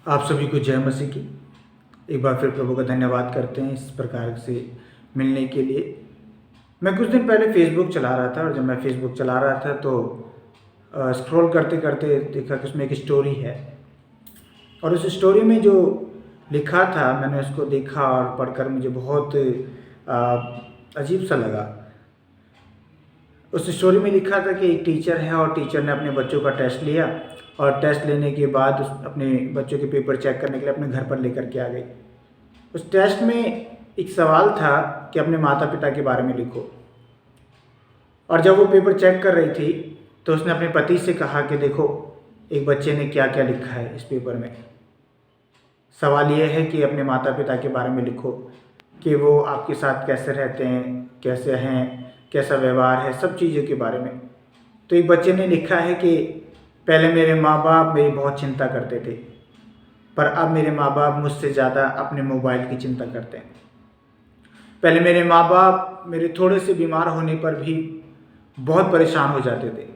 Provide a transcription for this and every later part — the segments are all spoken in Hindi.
आप सभी को जय मसीह की। एक बार फिर प्रभु का धन्यवाद करते हैं इस प्रकार से मिलने के लिए। मैं कुछ दिन पहले फ़ेसबुक चला रहा था और जब मैं फ़ेसबुक चला रहा था तो स्क्रॉल करते करते देखा कि उसमें एक स्टोरी है और उस स्टोरी में जो लिखा था मैंने उसको देखा और पढ़कर मुझे बहुत अजीब सा लगा। उस स्टोरी में लिखा था कि एक टीचर है और टीचर ने अपने बच्चों का टेस्ट लिया और टेस्ट लेने के बाद अपने बच्चों के पेपर चेक करने के लिए अपने घर पर लेकर के आ गई। उस टेस्ट में एक सवाल था कि अपने माता पिता के बारे में लिखो और जब वो पेपर चेक कर रही थी तो उसने अपने पति से कहा कि देखो एक बच्चे ने क्या क्या लिखा है इस पेपर में। सवाल ये है कि अपने माता पिता के बारे में लिखो कि वो आपके साथ कैसे रहते हैं, कैसे हैं, कैसा व्यवहार है, सब चीज़ों के बारे में। तो एक बच्चे ने लिखा है कि पहले मेरे माँ बाप मेरी बहुत चिंता करते थे पर अब मेरे माँ बाप मुझसे ज़्यादा अपने मोबाइल की चिंता करते हैं। पहले मेरे माँ बाप मेरे थोड़े से बीमार होने पर भी बहुत परेशान हो जाते थे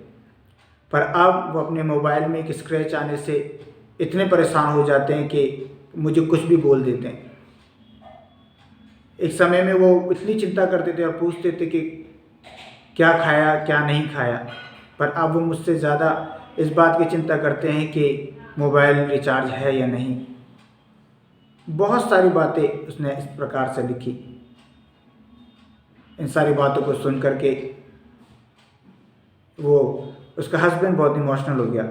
पर अब वो अपने मोबाइल में एक स्क्रैच आने से इतने परेशान हो जाते हैं कि मुझे कुछ भी बोल देते हैं। एक समय में वो इतनी चिंता करते थे और पूछते थे कि क्या खाया क्या नहीं खाया, पर अब वो मुझसे ज़्यादा इस बात की चिंता करते हैं कि मोबाइल रिचार्ज है या नहीं। बहुत सारी बातें उसने इस प्रकार से लिखी। इन सारी बातों को सुन करके वो उसका हस्बैंड बहुत इमोशनल हो गया।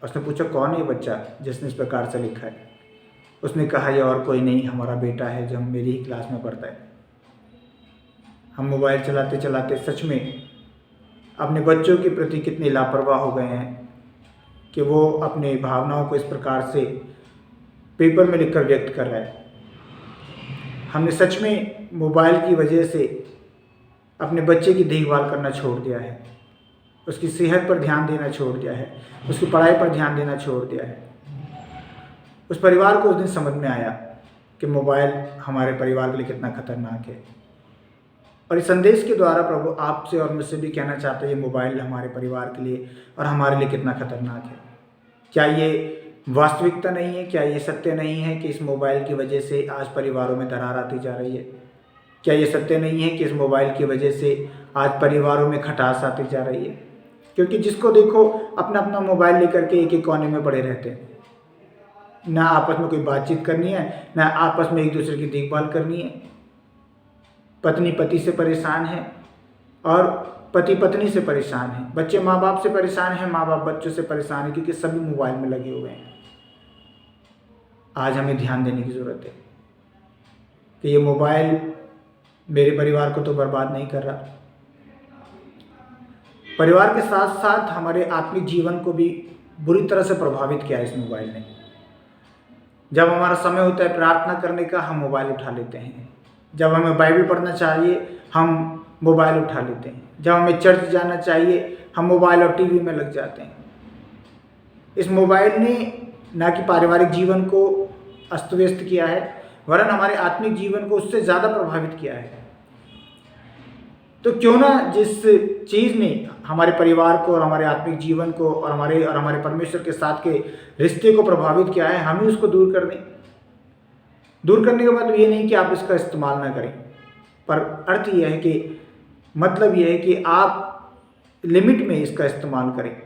उसने पूछा कौन है ये बच्चा जिसने इस प्रकार से लिखा है। उसने कहा ये और कोई नहीं, हमारा बेटा है जो मेरी ही क्लास में पढ़ता है। हम मोबाइल चलाते चलाते सच में अपने बच्चों के प्रति कितने लापरवाह हो गए हैं कि वो अपनी भावनाओं को इस प्रकार से पेपर में लिखकर व्यक्त कर रहा है। हमने सच में मोबाइल की वजह से अपने बच्चे की देखभाल करना छोड़ दिया है, उसकी सेहत पर ध्यान देना छोड़ दिया है, उसकी पढ़ाई पर ध्यान देना छोड़ दिया है। उस परिवार को उस दिन समझ में आया कि मोबाइल हमारे परिवार के लिए कितना खतरनाक है। और इस संदेश के द्वारा प्रभु आपसे और मुझसे भी कहना चाहते हैं ये मोबाइल हमारे परिवार के लिए और हमारे लिए कितना खतरनाक है। क्या ये वास्तविकता नहीं है? क्या ये सत्य नहीं है कि इस मोबाइल की वजह से आज परिवारों में दरार आती जा रही है? क्या ये सत्य नहीं है कि इस मोबाइल की वजह से आज परिवारों में खटास आती जा रही है? क्योंकि जिसको देखो अपना अपना मोबाइल लेकर के एक एक कोने में पड़े रहते हैं। ना आपस में कोई बातचीत करनी है, ना आपस में एक दूसरे की देखभाल करनी है। पत्नी पति से परेशान है और पति पत्नी से परेशान है, बच्चे माँ बाप से परेशान हैं, माँ बाप बच्चों से परेशान है क्योंकि सभी मोबाइल में लगे हुए हैं। आज हमें ध्यान देने की ज़रूरत है कि ये मोबाइल मेरे परिवार को तो बर्बाद नहीं कर रहा, परिवार के साथ साथ हमारे आत्मिक जीवन को भी बुरी तरह से प्रभावित किया है इस मोबाइल ने। जब हमारा समय होता है प्रार्थना करने का हम मोबाइल उठा लेते हैं, जब हमें बाइबल पढ़ना चाहिए हम मोबाइल उठा लेते हैं, जब हमें चर्च जाना चाहिए हम मोबाइल और टीवी में लग जाते हैं। इस मोबाइल ने ना कि पारिवारिक जीवन को अस्त व्यस्त किया है वरन हमारे आत्मिक जीवन को उससे ज़्यादा प्रभावित किया है। तो क्यों ना जिस चीज़ ने हमारे परिवार को और हमारे आत्मिक जीवन को और हमारे परमेश्वर के साथ के रिश्ते को प्रभावित किया है हम ही उसको दूर कर दें। दूर करने का मतलब ये नहीं कि आप इसका इस्तेमाल ना करें, पर अर्थ यह है कि मतलब यह है कि आप लिमिट में इसका इस्तेमाल करें,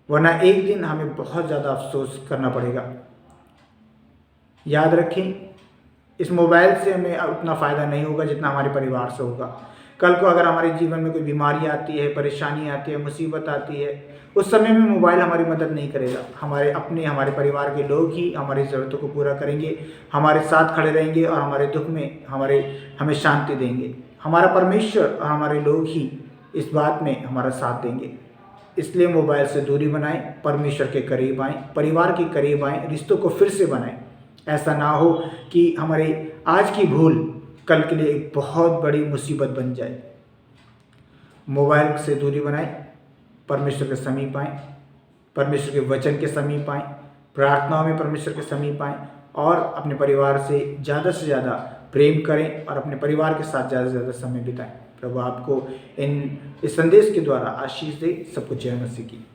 वरना एक दिन हमें बहुत ज़्यादा अफसोस करना पड़ेगा। याद रखें इस मोबाइल से हमें उतना फ़ायदा नहीं होगा जितना हमारे परिवार से होगा। कल को अगर हमारे जीवन में कोई बीमारी आती है, परेशानी आती है, मुसीबत आती है, उस समय में मोबाइल हमारी मदद नहीं करेगा। हमारे परिवार के लोग ही हमारी ज़रूरतों को पूरा करेंगे, हमारे साथ खड़े रहेंगे और हमारे दुख में हमें शांति देंगे। हमारा परमेश्वर और हमारे लोग ही इस बात में हमारा साथ देंगे। इसलिए मोबाइल से दूरी बनाएं, परमेश्वर के करीब आएँ, परिवार के करीब आएँ, रिश्तों को फिर से बनाएं। ऐसा ना हो कि हमारे आज की भूल कल के लिए एक बहुत बड़ी मुसीबत बन जाए। मोबाइल से दूरी बनाएं, परमेश्वर के समीप आएँ, परमेश्वर के वचन के समीप आएँ, प्रार्थनाओं में परमेश्वर के समीप आएँ और अपने परिवार से ज़्यादा प्रेम करें और अपने परिवार के साथ ज़्यादा से ज़्यादा समय बिताएं। प्रभु आपको इस संदेश के द्वारा आशीष दे। सबको जय मसीह की।